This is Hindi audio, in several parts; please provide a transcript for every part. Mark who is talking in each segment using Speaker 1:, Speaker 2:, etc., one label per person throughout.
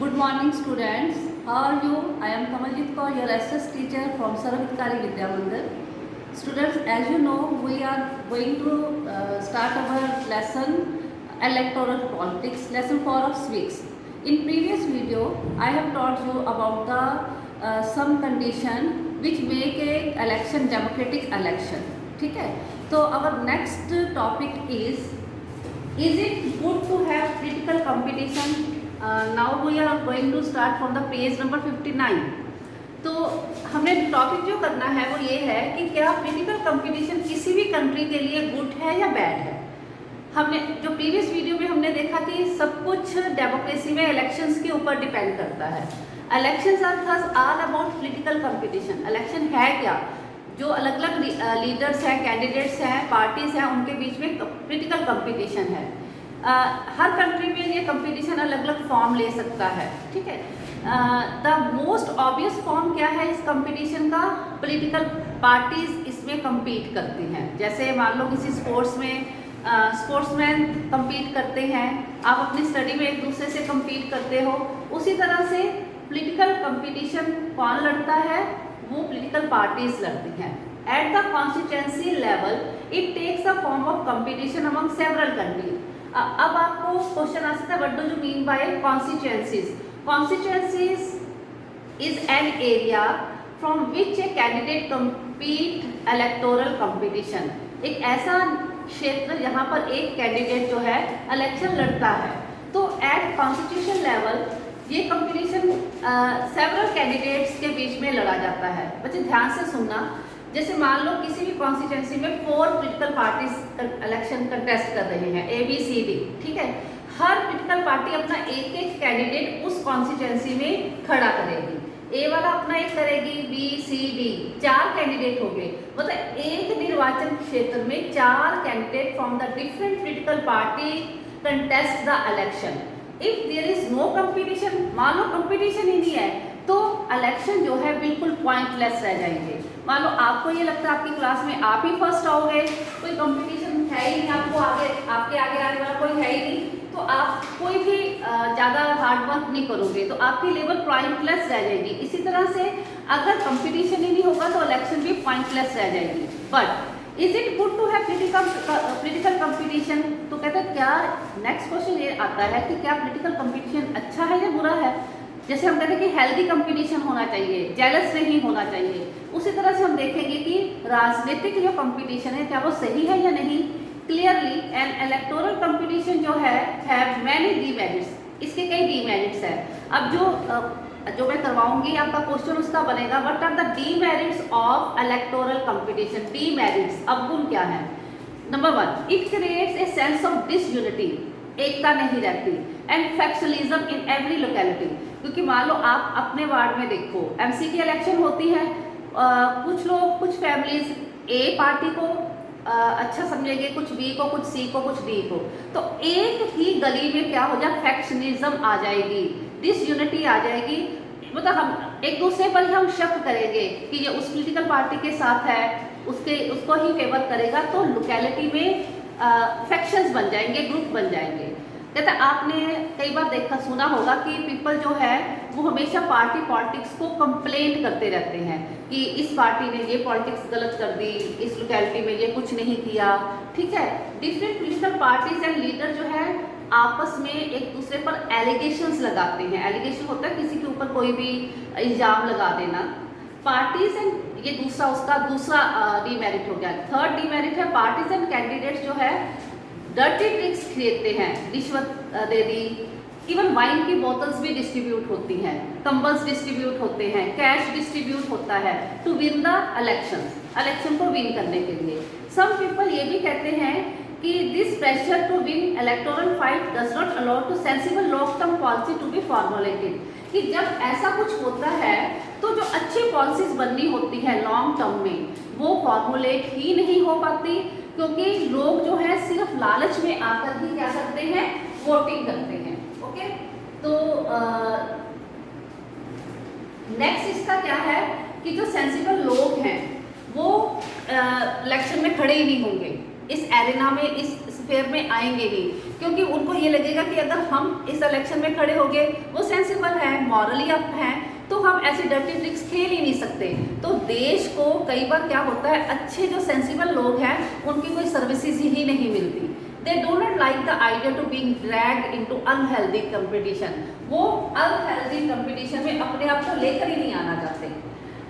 Speaker 1: Good morning, students. How are you? I am Kamaljit Kaur, your SS teacher from Sarvhitkari Vidya Mandir. Students, as you know, we are going to start our lesson electoral politics, lesson 4 of civics. In previous video, I have taught you about the some condition which make a election democratic election. ठीक है? तो our next topic is it good to have political competition? Now we are going to start from the page number 59. तो हमने टॉपिक जो करना है वो ये है कि क्या पॉलिटिकल कंपटीशन किसी भी कंट्री के लिए गुड है या बैड है। हमने जो प्रीवियस वीडियो में हमने देखा कि सब कुछ डेमोक्रेसी में इलेक्शंस के ऊपर डिपेंड करता है। Elections are thus all about political competition. Election है क्या? जो अलग अलग लीडर्स हैं, कैंडिडेट्स हैं, पार्टीज हैं, उनके बीच में पॉलिटिकल कंपटीशन है। हर कंट्री में ये कंपटीशन अलग अलग फॉर्म ले सकता है। ठीक है, द मोस्ट ऑब्वियस फॉर्म क्या है इस कंपटीशन का? पॉलिटिकल पार्टीज इसमें compete करती हैं। जैसे मान लो किसी स्पोर्ट्स में स्पोर्ट्समैन compete करते हैं, आप अपनी स्टडी में एक दूसरे से compete करते हो, उसी तरह से पॉलिटिकल कंपटीशन कौन लड़ता है? वो पॉलिटिकल पार्टीज लड़ती हैं। At the constituency level it takes a form of competition among several countries. अब आपको क्वेश्चन आ सकता है, what do you mean by constituencies? Constituencies is an area from which a candidate compete electoral competition. एक ऐसा क्षेत्र जहां पर एक कैंडिडेट जो है इलेक्शन लड़ता है। तो एट कॉन्स्टिट्यूशन लेवल ये कंपटीशन सेवरल कैंडिडेट्स के बीच में लड़ा जाता है। बच्चे ध्यान से सुनना, जैसे मान लो किसी भी कॉन्स्टिट्यूएंसी में 4 पॉलिटिकल पार्टीज इलेक्शन कंटेस्ट कर रहे हैं, ABCD। ठीक है, हर पॉलिटिकल पार्टी अपना एक एक कैंडिडेट उस कॉन्स्टिट्यूएंसी में खड़ा करेगी। A वाला अपना एक करेगी, BCD 4 कैंडिडेट हो गए। मतलब एक निर्वाचन क्षेत्र में 4 candidate from the different political party contest the election. If there is no competition, मान लो कंपटीशन ही नहीं है, तो इलेक्शन जो है बिल्कुल पॉइंटलेस रह जाएंगे। मान लो आपको ये लगता है आपकी क्लास में आप ही फर्स्ट आओगे, कोई कंपटीशन है ही नहीं, आपको आपके आगे आने वाला कोई है ही नहीं, तो आप कोई भी ज़्यादा हार्ड वर्क नहीं करोगे, तो आपकी लेवल पॉइंटलेस रह जाएगी। इसी तरह से अगर कंपटीशन ही नहीं होगा तो इलेक्शन भी पॉइंटलेस रह जाएगी। But is it good to have political competition? तो कहते हैं क्या, नेक्स्ट क्वेश्चन ये आता है कि क्या पॉलिटिकल कंपटीशन अच्छा है या बुरा है? जैसे हम कहते हैं कि हेल्दी कंपटीशन होना चाहिए, जेलस नहीं होना चाहिए, उसी तरह से हम देखेंगे कि राजनीतिक जो कंपटीशन है क्या वो सही है या नहीं। क्लियरली एन इलेक्टोरल कंपटीशन जो है हैव मैनी डीमेरिट्स। इसके कई डीमेरिट्स हैं। अब जो मैं करवाऊंगी आपका क्वेश्चन उसका बनेगा, what are the demerits of electoral competition. Demerits, अवगुण क्या है? Number 1, it creates a sense of disunity, एकता नहीं रहती, and factionalism in every locality. क्योंकि मान लो आप अपने वार्ड में देखो, MC की इलेक्शन होती है, कुछ लोग, कुछ फैमिलीज A पार्टी को अच्छा समझेंगे, कुछ B को, कुछ C को, कुछ D को, तो एक ही गली में क्या हो जाए, फैक्शनिज्म आ जाएगी, डिसयूनिटी आ जाएगी। मतलब हम एक दूसरे पर ही हम शक करेंगे कि ये उस पॉलिटिकल पार्टी के साथ है, उसको ही फेवर करेगा, तो लोकेलिटी में फैक्शंस बन जाएंगे, ग्रुप बन जाएंगे। कहते आपने कई बार देखा सुना होगा कि पीपल जो है वो हमेशा पार्टी पॉलिटिक्स को कंप्लेंट करते रहते हैं कि इस पार्टी ने ये पॉलिटिक्स गलत कर दी, इस लोकेलिटी में ये कुछ नहीं किया। ठीक है, different political parties and leader जो है आपस में एक दूसरे पर एलिगेशंस लगाते हैं। एलिगेशन होता है किसी के ऊपर कोई भी इल्जाम लगा देना। पार्टीज एंड ये दूसरा डीमेरिट हो गया। थर्ड डीमेरिट है पार्टीज एंड कैंडिडेट्स जो है डर्टी ट्रिक्स खेलते हैं, रिश्वत दे दी, इवन वाइन की बोतल्स भी डिस्ट्रीब्यूट होती हैं, कंबल्स डिस्ट्रीब्यूट होते हैं, कैश डिस्ट्रीब्यूट होता है टू विन द इलेक्शन को विन करने के लिए। सम पीपल ये भी कहते हैं कि this pressure to win electoral fight does not allow to sensible long term policy to be formulated. कि जब ऐसा कुछ होता है तो जो अच्छी पॉलिसीज बननी होती है लॉन्ग टर्म में वो फॉर्मुलेट ही नहीं हो पाती, क्योंकि लोग जो है सिर्फ लालच में आकर ही क्या करते हैं, वोटिंग करते हैं। ओके, तो नेक्स्ट इसका क्या है कि जो सेंसिबल लोग हैं वो इलेक्शन में खड़े ही नहीं होंगे। इस एरिना में, इस स्फेयर में आएंगे ही, क्योंकि उनको ये लगेगा कि अगर हम इस इलेक्शन में खड़े हो गए, वो सेंसिबल हैं, मॉरली अप हैं, तो हम ऐसी डर्टी ट्रिक्स खेल ही नहीं सकते। तो देश को कई बार क्या होता है, अच्छे जो सेंसिबल लोग हैं उनकी कोई सर्विसेज ही नहीं मिलती। They do not like the idea to being dragged into unhealthy competition। वो unhealthy competition में अपने आप को लेकर ही नहीं आना चाहते।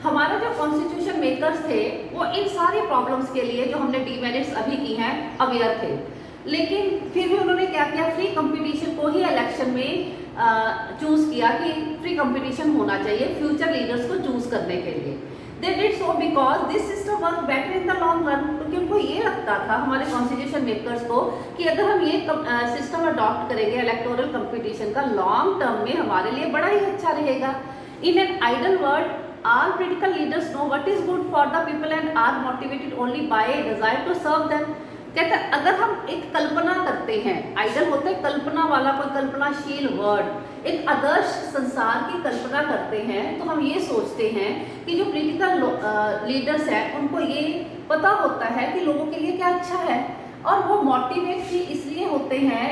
Speaker 1: हमारा जो कॉन्स्टिट्यूशन मेकर्स थे वो इन सारी प्रॉब्लम्स के लिए जो हमने डीमेरिट्स अभी की हैं अवेयर थे, लेकिन फिर भी उन्होंने क्या किया, फ्री कंपटीशन को ही इलेक्शन में चूज किया कि फ्री कंपटीशन होना चाहिए फ्यूचर लीडर्स को चूज करने के लिए। They did so because this system worked better in the long run। क्योंकि उनको ये लगता था, हमारे कॉन्स्टिट्यूशन मेकर्स को, कि अगर हम ये सिस्टम अडॉप्ट करेंगे इलेक्टोरल कंपटीशन का, लॉन्ग टर्म में हमारे लिए बड़ा ही अच्छा रहेगा। In an ideal world all political leaders know what is good for the people and are motivated only by a desire to serve them। कहते हैं अगर हम एक कल्पना करते हैं, आइडल होता है कल्पना वाला, कोई कल्पनाशील वर्ड, एक आदर्श संसार की कल्पना करते हैं, तो हम ये सोचते हैं कि जो पॉलिटिकल लीडर्स हैं उनको ये पता होता है कि लोगों के लिए क्या अच्छा है, और वो मोटिवेट भी इसलिए होते हैं,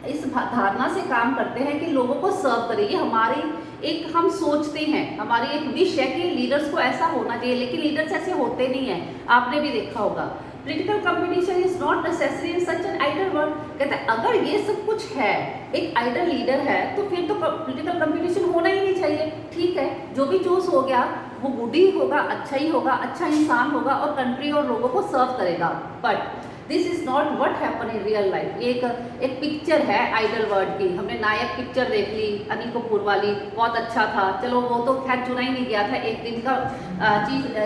Speaker 1: इस धारणा से काम करते हैं कि लोगों को सर्व करें। ये हमारी एक, हम सोचते हैं, हमारी एक विश है कि लीडर्स को ऐसा होना चाहिए, लेकिन लीडर्स ऐसे होते नहीं हैं। आपने भी देखा होगा, political competition is not necessary in such an ideal world. कहते हैं अगर ये सब कुछ है, एक आइडल लीडर है, तो फिर तो पॉलिटिकल कंपटीशन होना ही नहीं चाहिए। ठीक है, जो भी चूज हो गया वो गुड ही होगा, अच्छा ही होगा, अच्छा इंसान होगा और कंट्री और लोगों को सर्व करेगा। But this is not what happen in real life. ये एक पिक्चर है आइडल वर्ल्ड की। हमने नायक पिक्चर देख ली, अनिल कपूर वाली, बहुत अच्छा था। चलो वो तो खैर चुना ही नहीं गया था, एक दिन का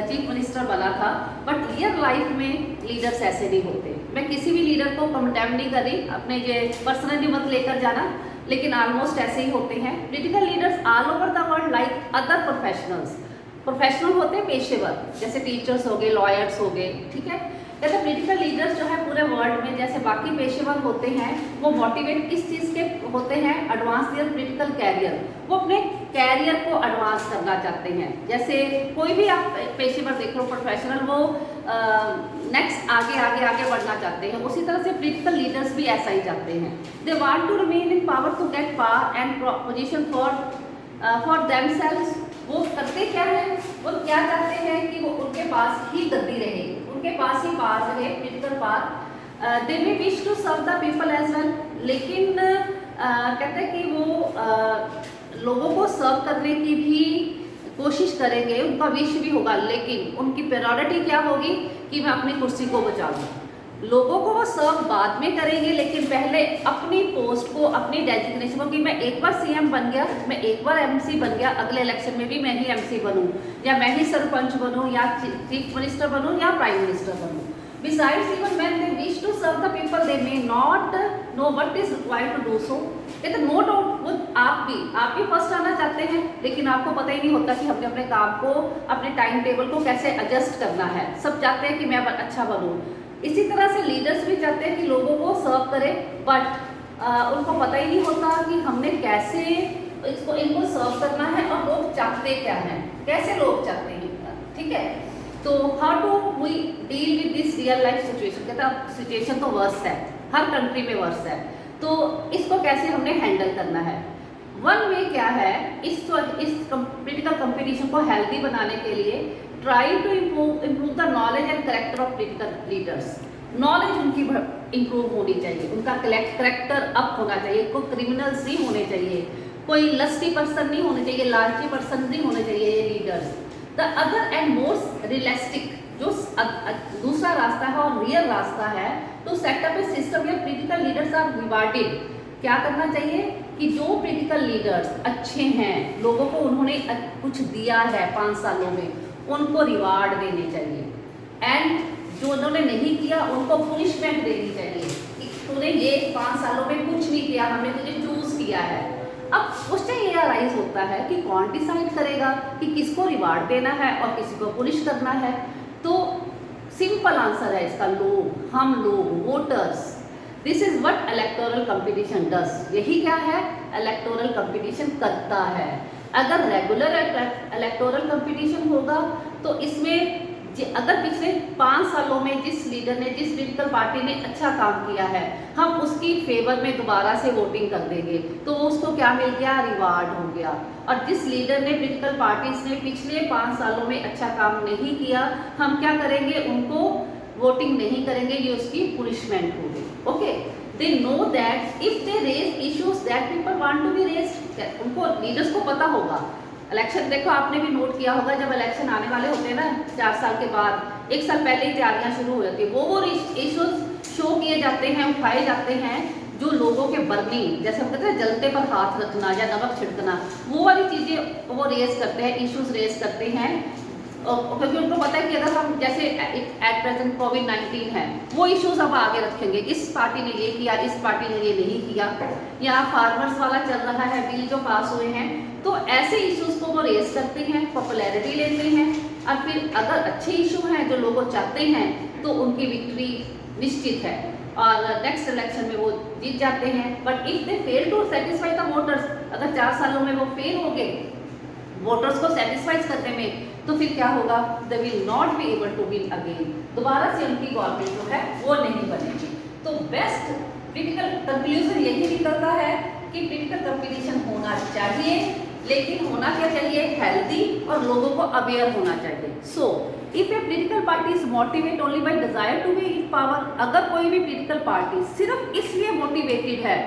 Speaker 1: चीफ मिनिस्टर बना था। बट रियल लाइफ में लीडर्स ऐसे नहीं होते। मैं किसी भी लीडर को कंडेम नहीं कर रही, अपने ये पर्सनली मत लेकर जाना, लेकिन ऑलमोस्ट ऐसे ही होते हैं political leaders all over the world like other professionals. Professional होते हैं पेशेवर, जैसे टीचर्स हो गए, लॉयर्स हो गए, ठीक है। कहते पॉलिटिकल लीडर्स जो है पूरे वर्ल्ड में जैसे बाकी पेशेवर होते हैं, वो मोटिवेट किस चीज़ के होते हैं, एडवांस देयर पॉलिटिकल कैरियर। वो अपने कैरियर को एडवांस करना चाहते हैं। जैसे कोई भी आप पेशेवर देख लो, प्रोफेशनल, वो नेक्स्ट आगे आगे आगे बढ़ना चाहते हैं। उसी तरह से पॉलिटिकल लीडर्स भी ऐसा ही चाहते हैं। They want to remain in power to get power and position for themselves. वो करते क्या है, वो क्या चाहते हैं कि वो उनके पास ही गद्दी रहे, उनके पास ही पावर रहे, political power. They may wish to serve the people as well. लेकिन कहते हैं कि वो लोगों को सर्व करने की भी कोशिश करेंगे, उनका विश भी होगा, लेकिन उनकी प्रायोरिटी क्या होगी कि मैं अपनी कुर्सी को बचा लूँ। लोगों को वो सर्व बाद में करेंगे, लेकिन पहले अपनी पोस्ट को, अपनी डेजिग्नेशन को, कि मैं एक बार सीएम बन गया, मैं एक बार एमसी बन गया, अगले इलेक्शन में भी मैं ही एमसी बनूं, या मैं ही सरपंच बनूं, या चीफ मिनिस्टर बनूं, या प्राइम मिनिस्टर बनूं। Besides, even when they wish to serve the people, they may not know what is required to do so। कहते नो डाउट वो आप भी फर्स्ट आना चाहते हैं, लेकिन आपको पता ही नहीं होता कि हमने अपने काम को, अपने टाइम टेबल को कैसे एडजस्ट करना है। सब चाहते हैं कि मैं अच्छा बनूं। इसी तरह से लीडर्स भी चाहते हैं कि लोगों को सर्व करें, बट उनको पता ही नहीं होता कि हमने कैसे इनको सर्व करना है और लोग चाहते क्या हैं, कैसे लोग चाहते हैं, ठीक है। तो how to we deal with this real life situation. कहता है सिचुएशन तो वर्स है, हर कंट्री में वर्स है, तो इसको कैसे हमने हैंडल करना है। वन वे क्या है, इस पॉलिटिकल कंपटीशन को हेल्दी बनाने के लिए, try to improve the knowledge and character of political leaders. Knowledge उनकी इम्प्रूव होनी चाहिए, उनका करेक्टर अप होना चाहिए, कोई क्रिमिनल्स नहीं होने चाहिए, कोई लस्टी पर्सन नहीं होने चाहिए, लालची पर्सन नहीं होने चाहिए ये leaders. The other and most realistic, जो दूसरा रास्ता है और रियल रास्ता है, तो सेटअप ए सिस्टम या पॉलिटिकल लीडर्स आर रिवार्डेड। क्या करना चाहिए कि जो पॉलिटिकल लीडर्स अच्छे हैं, लोगों को उन्होंने कुछ दिया है 5 सालों में, उनको रिवार्ड देने चाहिए। एंड जो उन्होंने नहीं किया उनको पुनिशमेंट देनी चाहिए कि तूने ये 5 सालों में कुछ नहीं किया, हमने तुझे चूज किया है। अब क्वेश्चन ये अराइज होता है कि कौन डिसाइड करेगा कि किसको रिवार्ड देना है और किसी को पुनिश करना है। तो सिंपल आंसर है इसका, लोग, हम लोग, voters. This is what electoral competition does. यही क्या है इलेक्टोरल कंपटीशन करता है। अगर रेगुलर इलेक्टोरल कंपटीशन होगा तो इसमें अगर पिछले 5 सालों में जिस लीडर ने, जिस पॉलिटिकल पार्टी ने अच्छा काम किया है, हम उसकी फेवर में दोबारा से वोटिंग कर देंगे तो उसको क्या मिल गया, रिवार्ड हो गया। और जिस लीडर ने, पॉलिटिकल पार्टीज ने पिछले 5 सालों में अच्छा काम नहीं किया, हम क्या करेंगे, उनको वोटिंग नहीं करेंगे, ये उसकी पुनिशमेंट होगी। Okay, they know that if they raise issues that people want to be raised, उनको लीडर्स को पता होगा। इलेक्शन देखो, आपने भी नोट किया होगा, जब इलेक्शन आने वाले होते हैं ना 4 साल के बाद, 1 साल पहले ही तैयारियां शुरू हो जाती है, वो इश्यूज शो किए जाते हैं, उठाए जाते हैं, जो लोगों के बर्निंग, जैसे हम कहते हैं जलते पर हाथ रखना या नमक छिड़कना, वो वाली चीज़ें वो रेज करते हैं, इश्यूज रेज करते हैं, क्योंकि उनको पता है कि अगर हम जैसे एट प्रेजेंट कोविड-19 है, वो इश्यूज अब आगे रखेंगे, इस पार्टी ने ये किया, इस पार्टी ने ये नहीं किया, या फार्मर्स वाला चल रहा है बिल जो पास हुए हैं, तो ऐसे इश्यूज को वो रेज करते हैं, पॉपुलैरिटी लेते हैं, और फिर अगर अच्छे इशू हैं जो लोग चाहते हैं तो उनकी विक्ट्री निश्चित है और नेक्स्ट इलेक्शन में वो जीत जाते हैं। But if they fail to satisfy the voters, अगर 4 सालों में वो फेल हो गए वोटर्स को सेटिस्फाई करने में, तो फिर क्या होगा, they will not be able to win again, दोबारा से उनकी गवर्नमेंट जो है वो नहीं बनेगी। तो बेस्ट पॉलिटिकल कंक्लूजन यही निकलता है कि पॉलिटिकल कंपटीशन होना चाहिए, लेकिन होना क्या चाहिए, हेल्दी, और लोगों को अवेयर होना चाहिए। So if a political party is motivate only by desire to be in power, अगर कोई भी पॉलिटिकल पार्टी सिर्फ इसलिए मोटिवेटेड है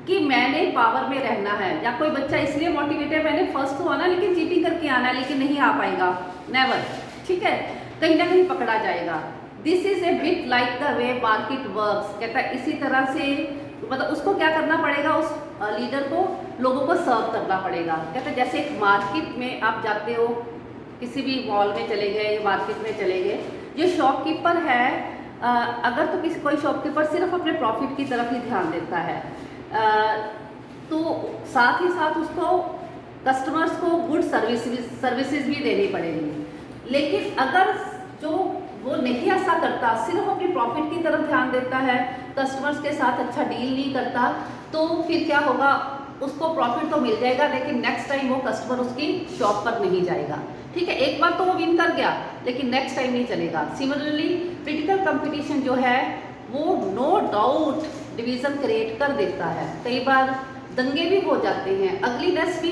Speaker 1: कि मैंने पावर में रहना है, या कोई बच्चा इसलिए मोटिवेटेड है मैंने फर्स्ट तो आना लेकिन चीटिंग करके आना है, लेकिन नहीं आ पाएगा, नेवर, ठीक है, कहीं ना कहीं पकड़ा जाएगा। This is a bit like the way market works, कहता है इसी तरह से, मतलब उसको क्या करना पड़ेगा, उस लीडर को लोगों को सर्व करना पड़ेगा। कहते हैं जैसे एक मार्केट में आप जाते हो, किसी भी मॉल में चले गए, मार्केट में चले गए, जो शॉपकीपर है, अगर तो किसी कोई शॉपकीपर सिर्फ अपने प्रॉफिट की तरफ ही ध्यान देता है, तो साथ ही साथ उसको कस्टमर्स को गुड सर्विसेज भी देनी पड़ेगी। लेकिन अगर जो वो नहीं ऐसा करता, सिर्फ अपनी प्रॉफिट की तरफ ध्यान देता है, कस्टमर्स के साथ अच्छा डील नहीं करता, तो फिर क्या होगा, उसको प्रॉफिट तो मिल जाएगा लेकिन नेक्स्ट टाइम वो कस्टमर उसकी शॉप पर नहीं जाएगा, ठीक है। एक बार तो वो विन कर गया लेकिन नेक्स्ट टाइम नहीं चलेगा। सिमिलरली पॉलिटिकल कंपटीशन जो है वो नो डाउट डिवीजन क्रिएट कर देता है, कई बार दंगे भी हो जाते हैं, अगलीनेस भी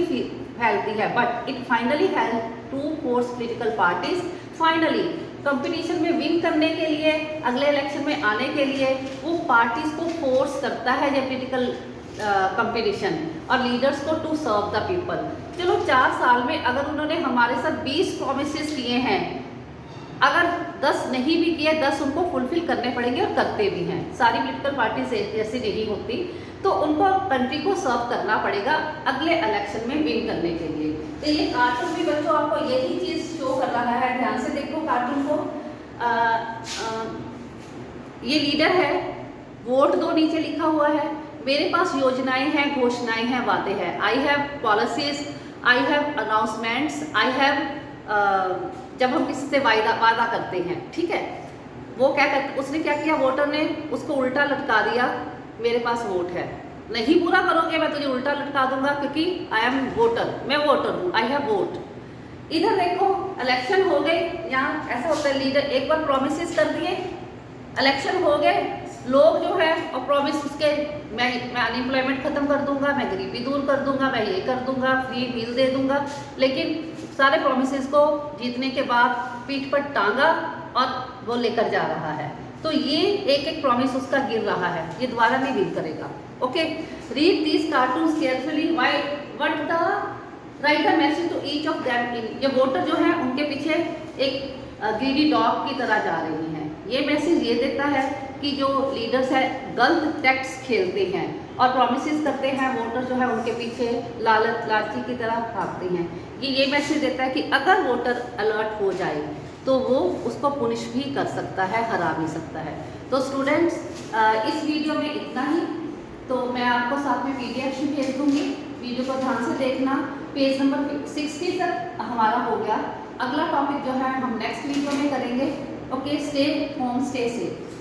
Speaker 1: फैलती है, but it finally help to force political parties finally competition में विन करने के लिए, अगले इलेक्शन में आने के लिए वो पार्टीज को फोर्स करता है ये पॉलिटिकल कंपटीशन, और लीडर्स को टू सर्व द पीपल। चलो 4 साल में अगर उन्होंने हमारे साथ 20 प्रोमिसेस किए हैं, अगर 10 नहीं भी किए, 10 उनको फुलफिल करने पड़ेंगे और करते भी हैं। सारी पॉलिटिकल पार्टीज ऐसी नहीं होती, तो उनको कंट्री को सर्व करना पड़ेगा अगले इलेक्शन में विन करने के लिए। तो ये कार्टून भी बच्चों आपको यही चीज़ शो कर रहा है, ध्यान से देखो कार्टून को। ये लीडर है, वोट दो नीचे लिखा हुआ है, मेरे पास योजनाएं हैं, घोषणाएं हैं, वादे हैं, I have policies, I have announcements, I have, जब हम किसी से वादा करते हैं, ठीक है, वो क्या करते, उसने क्या किया, वोटर ने उसको उल्टा लटका दिया, मेरे पास वोट है, नहीं पूरा करोगे मैं तुझे उल्टा लटका दूंगा क्योंकि आई एम वोटर, मैं वोटर हूँ, आई हैव वोट। इधर देखो इलेक्शन हो गए, यहाँ ऐसा होता है लीडर एक बार प्रोमिस कर दिए, इलेक्शन हो गए, लोग जो है और प्रॉमिस उसके, मैं अनएम्प्लॉयमेंट खत्म कर दूंगा, मैं गरीबी दूर कर दूंगा, मैं ये कर दूंगा, फ्री मील दे दूंगा, लेकिन सारे प्रोमिस को जीतने के बाद पीठ पर टांगा और वो लेकर जा रहा है। तो ये एक एक प्रॉमिस उसका गिर रहा है, ये दोबारा नहीं विन करेगा। Okay, read these cartoons carefully, what the write the message to each of them in, ये वोटर जो है उनके पीछे एक ग्रीडी डॉग की तरह जा रही हैं। ये मैसेज ये देता है कि जो लीडर्स है गलत टैक्स खेलते हैं और प्रॉमिसेस करते हैं, वोटर जो है उनके पीछे लालची की तरह भागते हैं। ये मैसेज देता है कि अगर वोटर अलर्ट हो जाए तो वो उसको पुनिश भी कर सकता है, हरा भी सकता है। तो स्टूडेंट्स इस वीडियो में इतना ही, तो मैं आपको साथ में PDF भी भेज दूंगी, वीडियो को ध्यान से देखना। पेज नंबर 60 तक हमारा हो गया, अगला टॉपिक जो है हम नेक्स्ट वीडियो में करेंगे। Okay, stay home, stay safe.